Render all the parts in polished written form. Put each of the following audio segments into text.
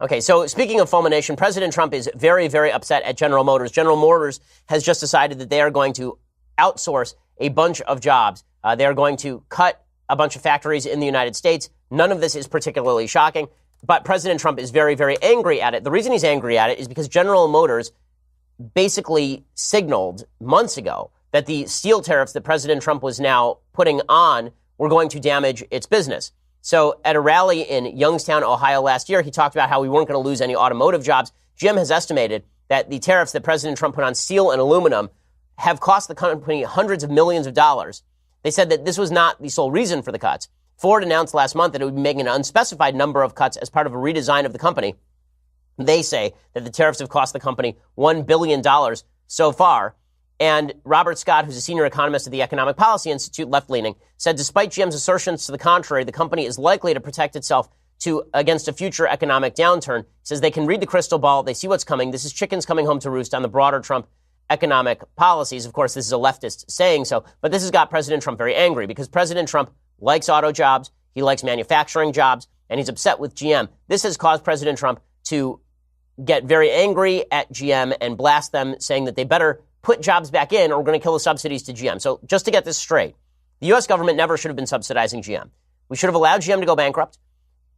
Okay, so speaking of fulmination, President Trump is very, very upset at General Motors. General Motors has just decided that they are going to outsource a bunch of jobs. They are going to cut a bunch of factories in the United States. None of this is particularly shocking, but President Trump is very, very angry at it. The reason he's angry at it is because General Motors basically signaled months ago that the steel tariffs that President Trump was now putting on were going to damage its business. So at a rally in Youngstown, Ohio last year, he talked about how we weren't going to lose any automotive jobs. GM has estimated that the tariffs that President Trump put on steel and aluminum have cost the company hundreds of millions of dollars. They said that this was not the sole reason for the cuts. Ford announced last month that it would be making an unspecified number of cuts as part of a redesign of the company. They say that the tariffs have cost the company $1 billion so far. And Robert Scott, who's a senior economist at the Economic Policy Institute, left-leaning, said despite GM's assertions to the contrary, the company is likely to protect itself against a future economic downturn. He says they can read the crystal ball. They see what's coming. This is chickens coming home to roost on the broader Trump economic policies. Of course, this is a leftist saying so, but this has got President Trump very angry because President Trump likes auto jobs. He likes manufacturing jobs, and he's upset with GM. This has caused President Trump to get very angry at GM and blast them, saying that they better put jobs back in or we're going to kill the subsidies to GM. So just to get this straight, the U.S. government never should have been subsidizing GM. We should have allowed GM to go bankrupt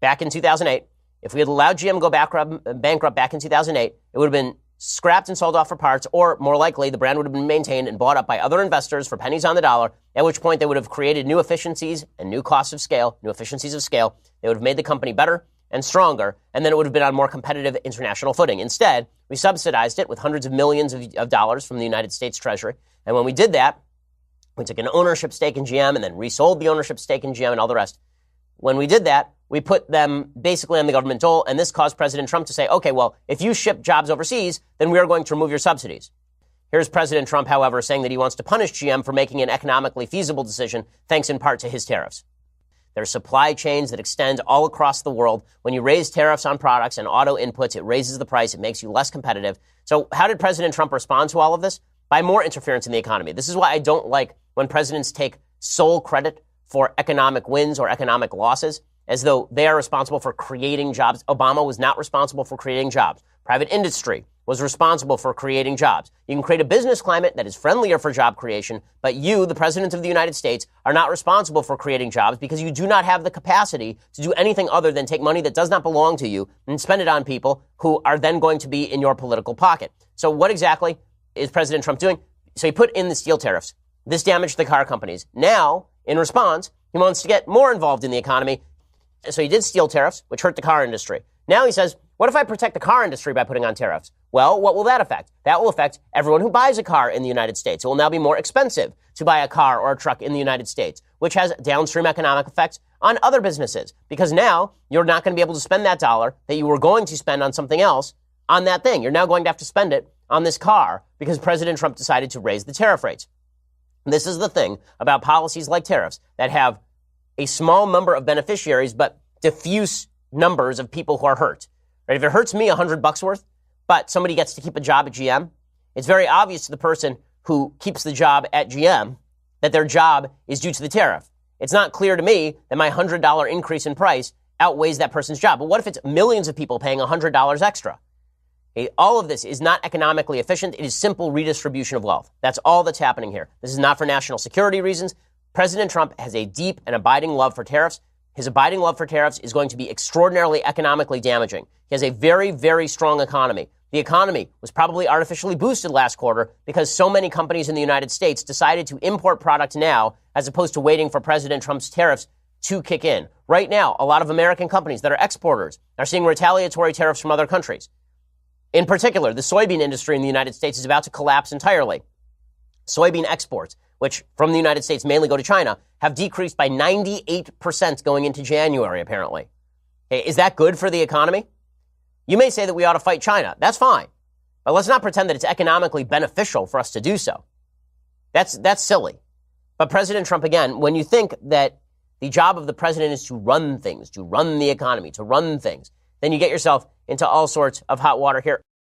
back in 2008. If we had allowed GM to go bankrupt back in 2008, it would have been scrapped and sold off for parts, or more likely, the brand would have been maintained and bought up by other investors for pennies on the dollar, at which point they would have created new efficiencies and new costs of scale, new efficiencies of scale. They would have made the company better and stronger, and then it would have been on more competitive international footing. Instead, we subsidized it with hundreds of millions of dollars from the United States Treasury. And when we did that, we took an ownership stake in GM and then resold the ownership stake in GM and all the rest. When we did that, we put them basically on the government dole, and this caused President Trump to say, okay, well, if you ship jobs overseas, then we are going to remove your subsidies. Here's President Trump, however, saying that he wants to punish GM for making an economically feasible decision, thanks in part to his tariffs. There are supply chains that extend all across the world. When you raise tariffs on products and auto inputs, it raises the price. It makes you less competitive. So how did President Trump respond to all of this? By more interference in the economy. This is why I don't like when presidents take sole credit for economic wins or economic losses, as though they are responsible for creating jobs. Obama was not responsible for creating jobs. Private industry was responsible for creating jobs. You can create a business climate that is friendlier for job creation, but you, the President of the United States, are not responsible for creating jobs because you do not have the capacity to do anything other than take money that does not belong to you and spend it on people who are then going to be in your political pocket. So what exactly is President Trump doing? So he put in the steel tariffs. This damaged the car companies. Now, in response, he wants to get more involved in the economy. So he did steel tariffs, which hurt the car industry. Now he says, what if I protect the car industry by putting on tariffs? Well, what will that affect? That will affect everyone who buys a car in the United States. It will now be more expensive to buy a car or a truck in the United States, which has downstream economic effects on other businesses. Because now you're not going to be able to spend that dollar that you were going to spend on something else on that thing. You're now going to have to spend it on this car because President Trump decided to raise the tariff rates. This is the thing about policies like tariffs that have a small number of beneficiaries, but diffuse numbers of people who are hurt. Right? If it hurts me $100 worth, but somebody gets to keep a job at GM, it's very obvious to the person who keeps the job at GM that their job is due to the tariff. It's not clear to me that my $100 increase in price outweighs that person's job. But what if it's millions of people paying $100 extra? Okay, all of this is not economically efficient. It is simple redistribution of wealth. That's all that's happening here. This is not for national security reasons. President Trump has a deep and abiding love for tariffs. His abiding love for tariffs is going to be extraordinarily economically damaging. He has a very, very strong economy. The economy was probably artificially boosted last quarter because so many companies in the United States decided to import product now as opposed to waiting for President Trump's tariffs to kick in. Right now, a lot of American companies that are exporters are seeing retaliatory tariffs from other countries. In particular, the soybean industry in the United States is about to collapse entirely. Soybean exports, which from the United States mainly go to China, have decreased by 98% going into January, apparently. Okay, is that good for the economy? You may say that we ought to fight China. That's fine. But let's not pretend that it's economically beneficial for us to do so. That's silly. But President Trump, again, when you think that the job of the president is to run things, to run the economy, to run things, then you get yourself into all sorts of hot water here.